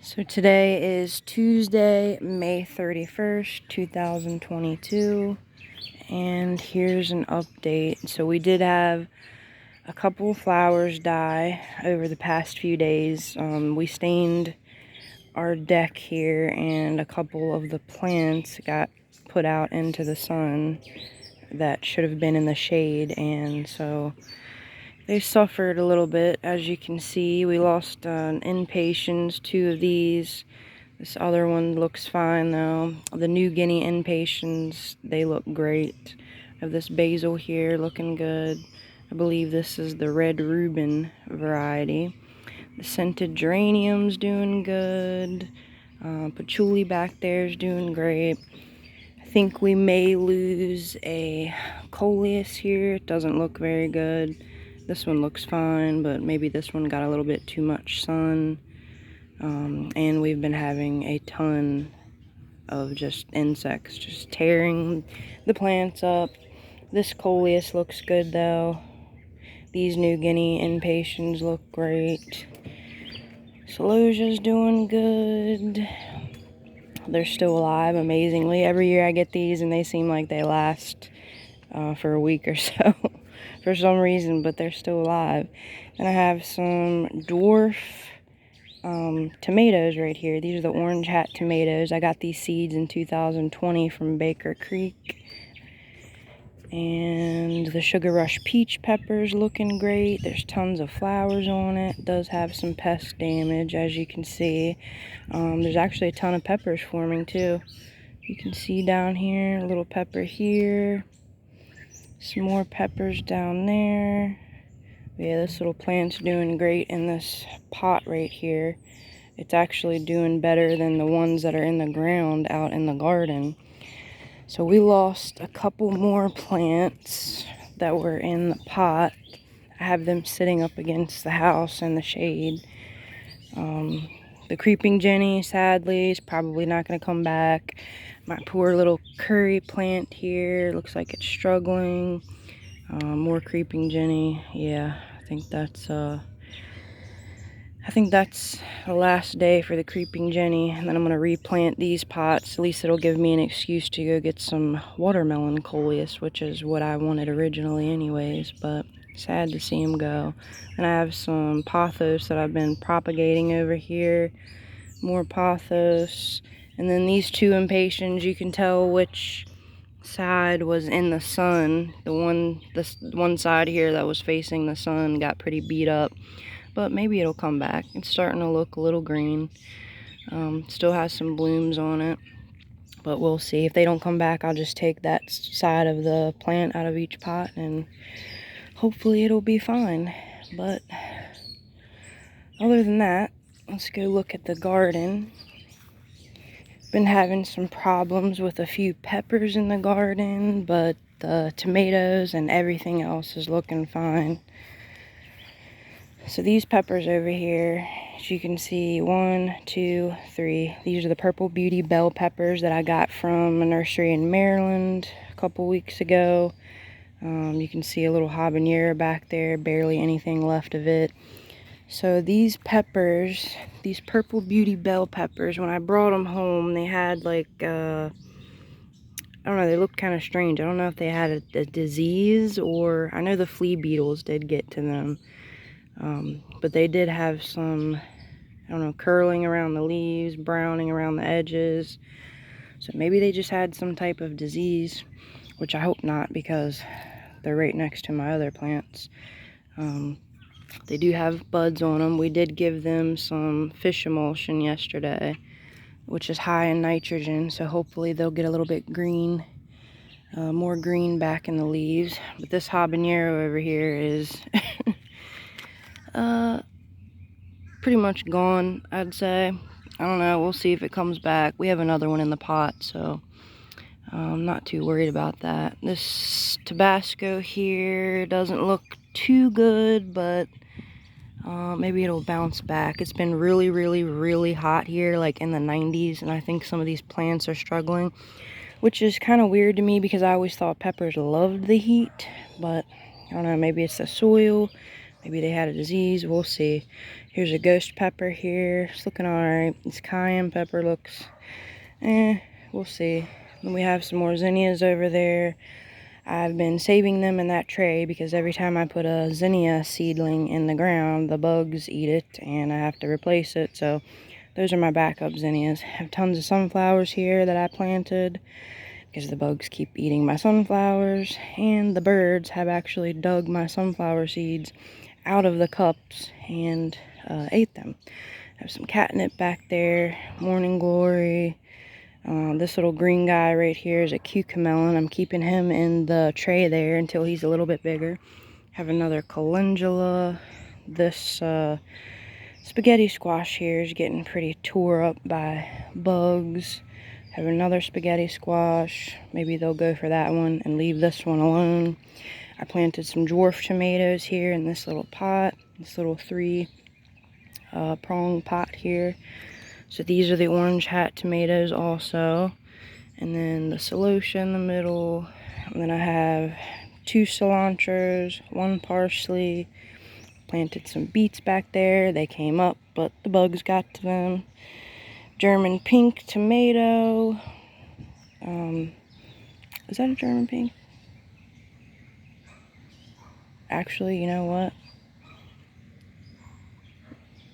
So today is Tuesday, May 31st, 2022, and here's an update. So we did have a couple flowers die over the past few days. We stained our deck here, and a couple of the plants got put out into the sun that should have been in the shade, and so they suffered a little bit. As you can see, we lost an impatiens, two of these. This other one looks fine though. The New Guinea impatiens, they look great. I have this basil here looking good. I believe this is the red Reuben variety. The scented geranium's doing good. Patchouli back there is doing great. I think we may lose a coleus here. It doesn't look very good. This one looks fine, but maybe this one got a little bit too much sun. And we've been having a ton of just insects just tearing the plants up. This coleus looks good though. These New Guinea impatiens look great. Celosia's doing good. They're still alive, amazingly. Every year I get these and they seem like they last for a week or so for some reason, but they're still alive. And I have some dwarf tomatoes right here. These are the orange hat tomatoes. I got these seeds in 2020 from Baker Creek. And the Sugar Rush peach pepper's looking great. There's tons of flowers on it. It does have some pest damage, as you can see. There's actually a ton of peppers forming too. You can see down here, a little pepper here. Some more peppers down there. Yeah, this little plant's doing great in this pot right here. It's actually doing better than the ones that are in the ground out in the garden. So we lost a couple more plants that were in the pot. I have them sitting up against the house in the shade. The creeping Jenny, sadly, is probably not going to come back. My poor little curry plant here looks like it's struggling. More creeping Jenny. Yeah, I think that's the last day for the creeping Jenny, and then I'm going to replant these pots. At least it'll give me an excuse to go get some watermelon coleus, which is what I wanted originally anyways, but sad to see them go. And I have some pothos that I've been propagating over here. More pothos. And then these two impatiens, you can tell which side was in the sun. This one side here that was facing the sun got pretty beat up. But maybe it'll come back. It's starting to look a little green. Still has some blooms on it. But we'll see. If they don't come back, I'll just take that side of the plant out of each pot and hopefully it'll be fine. But other than that, let's go look at the garden. Been having some problems with a few peppers in the garden, but the tomatoes and everything else is looking fine. So these peppers over here, as you can see, 1, 2, 3. These are the Purple Beauty bell peppers that I got from a nursery in Maryland a couple weeks ago. You can see a little habanero back there, barely anything left of it. So these peppers, these Purple Beauty bell peppers, when I brought them home, they had like, I don't know, they looked kind of strange. I don't know if they had a disease, or I know the flea beetles did get to them. But they did have some, I don't know, curling around the leaves, browning around the edges. So maybe they just had some type of disease, which I hope not, because they're right next to my other plants. They do have buds on them. We did give them some fish emulsion yesterday, which is high in nitrogen, so hopefully they'll get a little bit green, more green back in the leaves. But this habanero over here is pretty much gone, I'd say. I don't know, we'll see if it comes back. We have another one in the pot, so I'm not too worried about that. This Tabasco here doesn't look too good, but maybe it'll bounce back. It's been really, really, really hot here, like in the 90s, and I think some of these plants are struggling, which is kind of weird to me because I always thought peppers loved the heat, but I don't know, maybe it's the soil, Maybe they had a disease, we'll see. Here's a ghost pepper here. It's looking alright. This cayenne pepper looks, we'll see. Then we have some more zinnias over there. I've been saving them in that tray because every time I put a zinnia seedling in the ground, the bugs eat it and I have to replace it. So those are my backup zinnias. I have tons of sunflowers here that I planted because the bugs keep eating my sunflowers, and the birds have actually dug my sunflower seeds out of the cups and ate them. I have some catnip back there, morning glory. This little green guy right here is a cucamelon. I'm keeping him in the tray there until he's a little bit bigger. Have another calendula. This spaghetti squash here is getting pretty tore up by bugs. Have another spaghetti squash. Maybe they'll go for that one and leave this one alone. I planted some dwarf tomatoes here in this little pot, this little 3-prong pot here. So these are the orange hat tomatoes also. And then the celosia in the middle. And then I have 2 cilantros, 1 parsley. Planted some beets back there. They came up, but the bugs got to them. German pink tomato. Is that a German pink? Actually, you know what?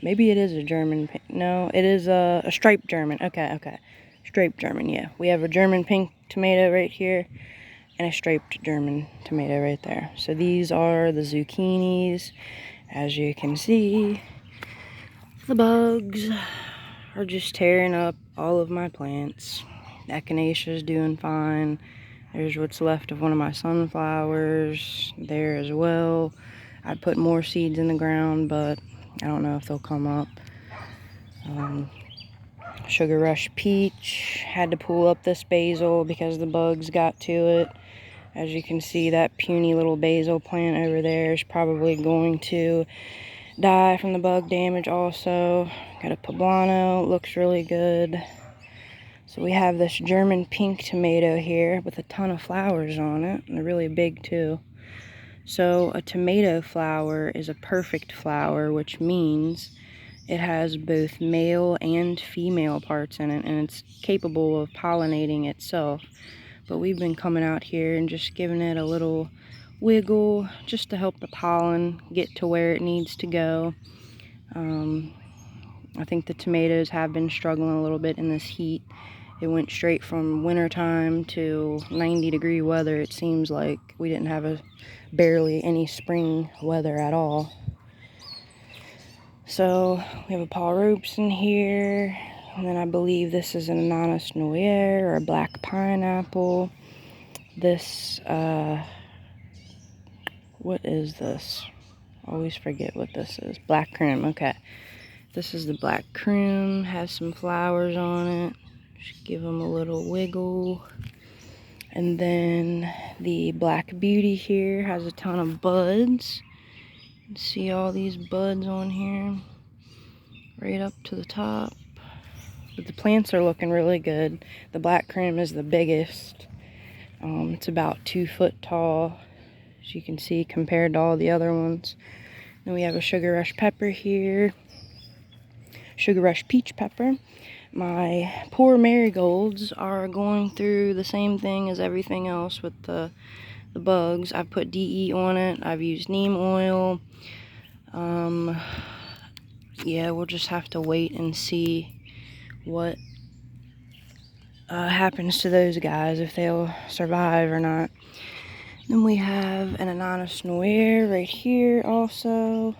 Maybe it is a German pink. No, it is a striped German. Okay. Striped German, yeah. We have a German pink tomato right here and a striped German tomato right there. So these are the zucchinis. As you can see, the bugs are just tearing up all of my plants. Echinacea is doing fine. There's what's left of one of my sunflowers there as well. I put more seeds in the ground, but I don't know if they'll come up. Sugar Rush peach. Had to pull up this basil because the bugs got to it. As you can see, that puny little basil plant over there is probably going to die from the bug damage also. Got a poblano, looks really good. So we have this German pink tomato here with a ton of flowers on it, and they're really big too. So a tomato flower is a perfect flower, which means it has both male and female parts in it, and it's capable of pollinating itself. But we've been coming out here and just giving it a little wiggle just to help the pollen get to where it needs to go. I think the tomatoes have been struggling a little bit in this heat. It went straight from wintertime to 90-degree weather. It seems like we didn't have barely any spring weather at all. So we have a Paul Robeson here, and then I believe this is an Ananas Noir or a black pineapple. This, what is this? I always forget what this is. Black Crim, okay. This is the Black Crim, has some flowers on it. Just give them a little wiggle. And then the Black Beauty here has a ton of buds. See all these buds on here, right up to the top. But the plants are looking really good. The Black Crim is the biggest. It's about 2 foot tall, as you can see, compared to all the other ones. Then we have a Sugar Rush pepper here. Sugar Rush peach pepper. My poor marigolds are going through the same thing as everything else with the bugs. I've put DE on it. I've used neem oil. Yeah, we'll just have to wait and see what happens to those guys, if they'll survive or not. Then we have an Ananas Noir right here also.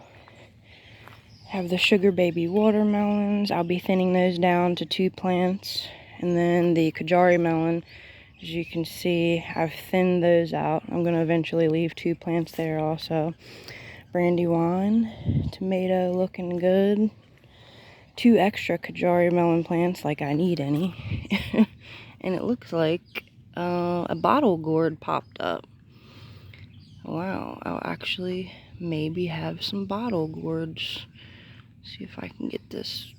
Have the Sugar Baby watermelons. I'll be thinning those down to 2 plants. And then the Kajari melon, as you can see, I've thinned those out. I'm going to eventually leave 2 plants there also. Brandywine, tomato looking good. 2 extra Kajari melon plants, like I need any. And it looks like a bottle gourd popped up. Wow, I'll actually maybe have some bottle gourds. See if I can get this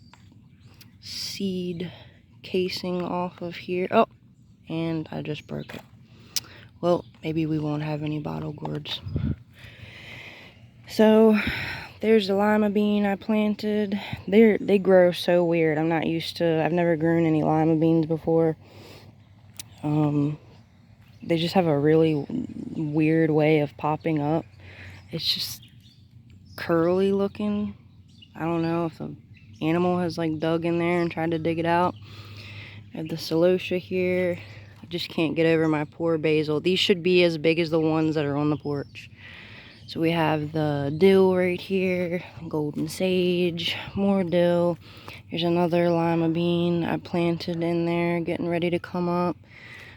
seed casing off of here. Oh, and I just broke it. Well, maybe we won't have any bottle gourds. So there's the lima bean I planted. They grow so weird. I'm not used to, I've never grown any lima beans before. They just have a really weird way of popping up. It's just curly looking. I don't know if the animal has like dug in there and tried to dig it out. I have the celosia here. I just can't get over my poor basil. These should be as big as the ones that are on the porch. So we have the dill right here, golden sage, more dill. Here's another lima bean I planted in there, getting ready to come up.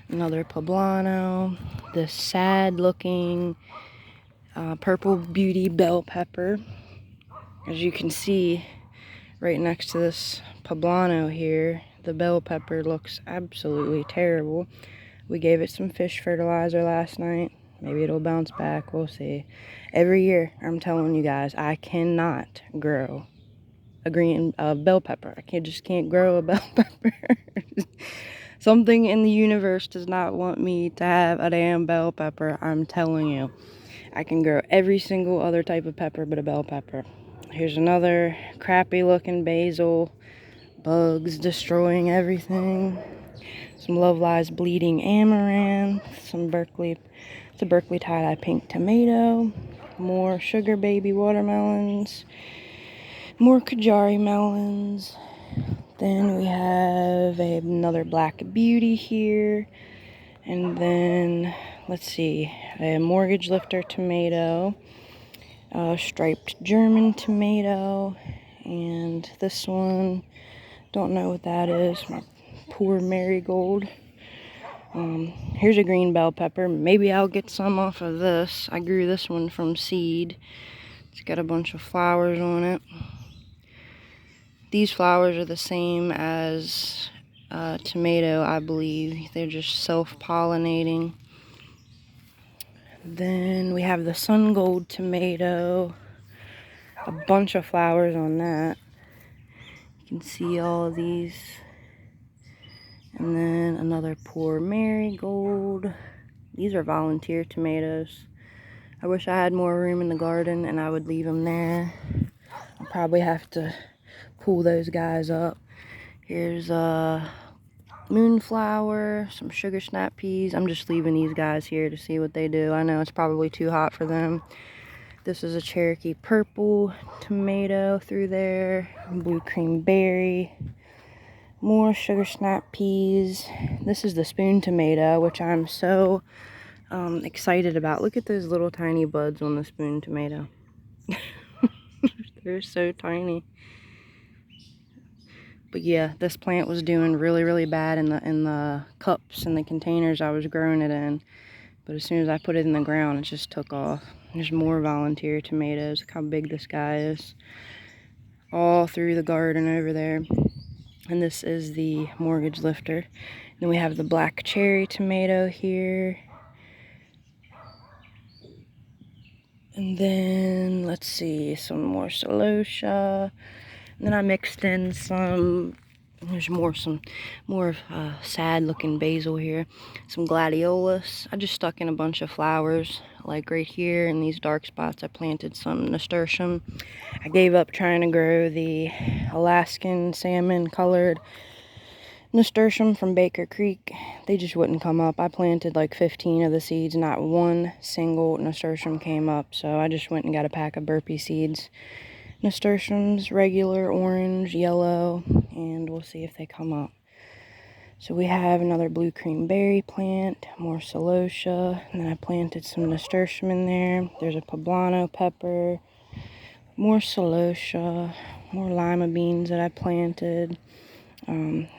Another poblano. This sad looking purple beauty bell pepper. As you can see, right next to this poblano here, the bell pepper looks absolutely terrible. We gave it some fish fertilizer last night. Maybe it'll bounce back, we'll see. Every year, I'm telling you guys, I cannot grow a green bell pepper. Just can't grow a bell pepper. Something in the universe does not want me to have a damn bell pepper, I'm telling you. I can grow every single other type of pepper but a bell pepper. Here's another crappy looking basil. Bugs destroying everything. Some Love Lies bleeding amaranth. It's a Berkeley tie-dye pink tomato. More sugar baby watermelons. More Kajari melons. Then we have another Black Beauty here. And then, let's see, a Mortgage Lifter tomato. A striped German tomato. And this one, don't know what that is. My poor marigold. Here's a green bell pepper. Maybe I'll get some off of this. I grew this one from seed. It's got a bunch of flowers on it. These flowers are the same as tomato, I believe. They're just self-pollinating. Then we have the sun gold tomato. A bunch of flowers on that. You can see all of these. And then another poor marigold. These are volunteer tomatoes. I wish I had more room in the garden and I would leave them there. I'll probably have to pull those guys up. Here's a moonflower, some sugar snap peas. I'm just leaving these guys here to see what they do. I know it's probably too hot for them. This is a Cherokee purple tomato through there. Blue cream berry. More sugar snap peas. This is the spoon tomato, which I'm so excited about. Look at those little tiny buds on the spoon tomato. They're so tiny. But yeah, this plant was doing really bad in the cups and the containers I was growing it in. But as soon as I put it in the ground, it just took off. There's more volunteer tomatoes. Look how big this guy is. All through the garden over there. And this is the Mortgage Lifter. Then we have the black cherry tomato here. And then, let's see, some more celosia. And then I mixed in some, there's some more sad looking basil here. Some gladiolus. I just stuck in a bunch of flowers, like right here in these dark spots. I planted some nasturtium. I gave up trying to grow the Alaskan salmon colored nasturtium from Baker Creek. They just wouldn't come up. I planted like 15 of the seeds. Not one single nasturtium came up. So I just went and got a pack of burpee seeds. Nasturtiums, regular, orange, yellow, and we'll see if they come up. So we have another blue cream berry plant, more celosia, and then I planted some nasturtium in there. There's a poblano pepper, more celosia, more lima beans that I planted.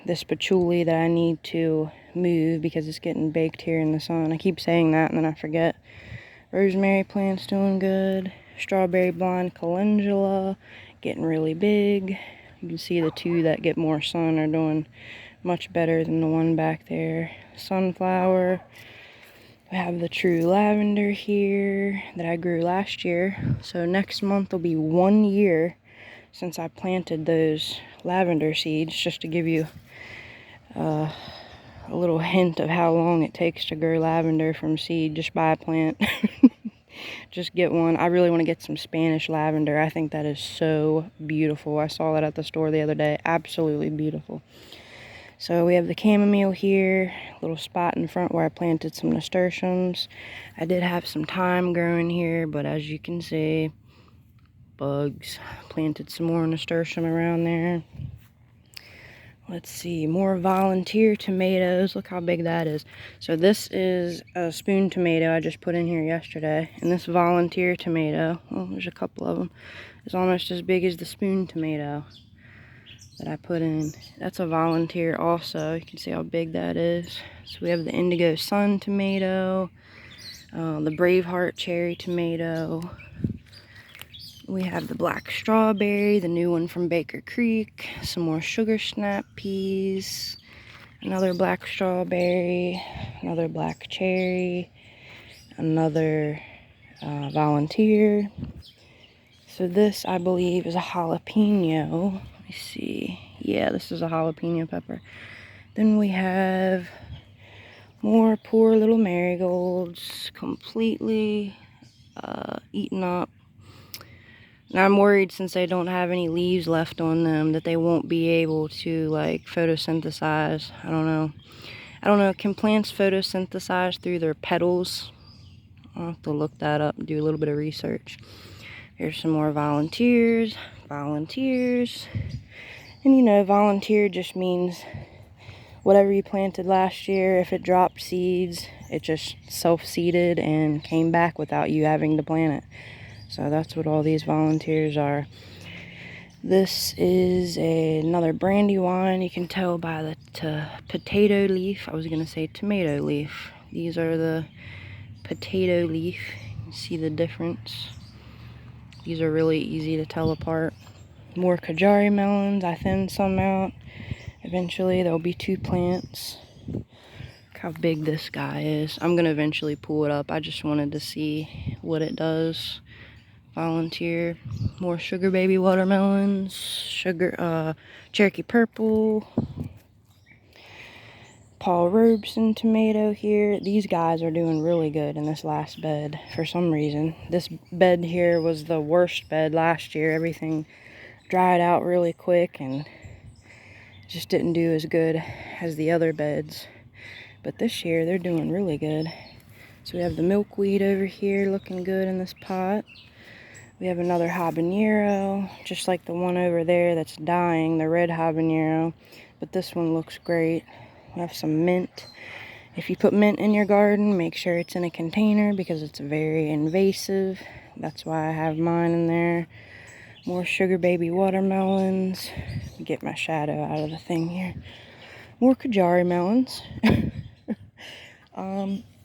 This patchouli that I need to move because it's getting baked here in the sun. I keep saying that and then I forget. Rosemary plant's doing good. Strawberry blonde calendula getting really big. You can see the two that get more sun are doing much better than the one back there. Sunflower. We have the true lavender here that I grew last year. So next month will be 1 year since I planted those lavender seeds, just to give you a little hint of how long it takes to grow lavender from seed. Just buy a plant. just get one. I really want to get some Spanish lavender. I think that is so beautiful. I saw that at the store the other day. Absolutely beautiful. So we have the chamomile here, little spot in front where I planted some nasturtiums. I did have some thyme growing here, but as you can see, bugs. Planted some more nasturtium around there. Let's see, more volunteer tomatoes. Look how big that is. So this is a spoon tomato I just put in here yesterday. And this volunteer tomato, well, there's a couple of them, is almost as big as the spoon tomato that I put in. That's a volunteer also. You can see how big that is. So we have the indigo sun tomato, the Braveheart cherry tomato. We have the black strawberry, the new one from Baker Creek, some more sugar snap peas, another black strawberry, another black cherry, another volunteer. So this, I believe, is a jalapeno. Let me see. Yeah, this is a jalapeno pepper. Then we have more poor little marigolds, completely eaten up. Now I'm worried, since they don't have any leaves left on them, that they won't be able to like photosynthesize. I don't know. Can plants photosynthesize through their petals? I'll have to look that up and do a little bit of research. Here's some more volunteers. Volunteers. And you know, volunteer just means whatever you planted last year, if it dropped seeds, it just self-seeded and came back without you having to plant it. So that's what all these volunteers are. This is another brandywine. You can tell by the potato leaf. I was going to say tomato leaf. These are the potato leaf. You can see the difference. These are really easy to tell apart. More Kajari melons. I thinned some out. Eventually there'll be 2 plants. Look how big this guy is. I'm going to eventually pull it up. I just wanted to see what it does. Volunteer. More sugar baby watermelons. Cherokee purple. Paul Robeson tomato here. These guys are doing really good in this last bed for some reason. This bed here was the worst bed last year. Everything dried out really quick and just didn't do as good as the other beds. But this year they're doing really good. So we have the milkweed over here looking good in this pot. We have another habanero, just like the one over there that's dying, the red habanero. But this one looks great. We have some mint. If you put mint in your garden, make sure it's in a container because it's very invasive. That's why I have mine in there. More sugar baby watermelons. Get my shadow out of the thing here. More Kajari melons.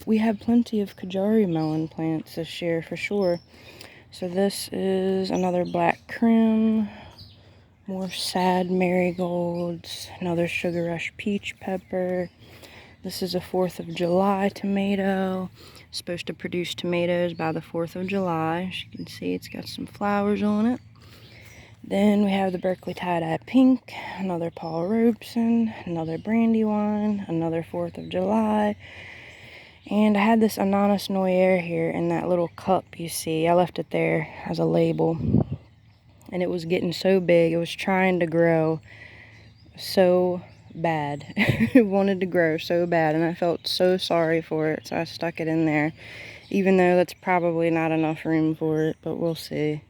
We have plenty of Kajari melon plants this year for sure. So this is another black crim, more sad marigolds, another sugar rush peach pepper. This is a 4th of July tomato. It's supposed to produce tomatoes by the 4th of July. As you can see, it's got some flowers on it. Then we have the Berkeley tie-dye pink, another Paul Robeson, another brandywine, another 4th of July. And I had this Ananas Noyer here in that little cup you see. I left it there as a label. And it was getting so big. It was trying to grow so bad. It wanted to grow so bad. And I felt so sorry for it. So I stuck it in there. Even though that's probably not enough room for it. But we'll see.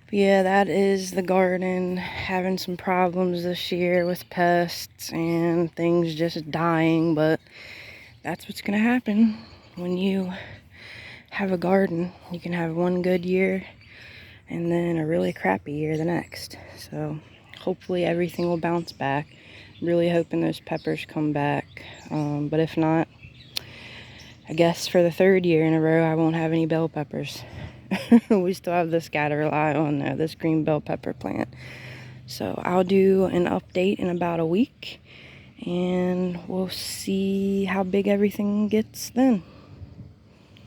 But yeah, that is the garden. Having some problems this year with pests and things just dying. But that's what's going to happen when you have a garden. You can have one good year and then a really crappy year the next. So hopefully everything will bounce back. Really hoping those peppers come back. But if not, I guess for the 3rd year in a row, I won't have any bell peppers. We still have this guy to rely on though, this green bell pepper plant. So I'll do an update in about a week. And we'll see how big everything gets then.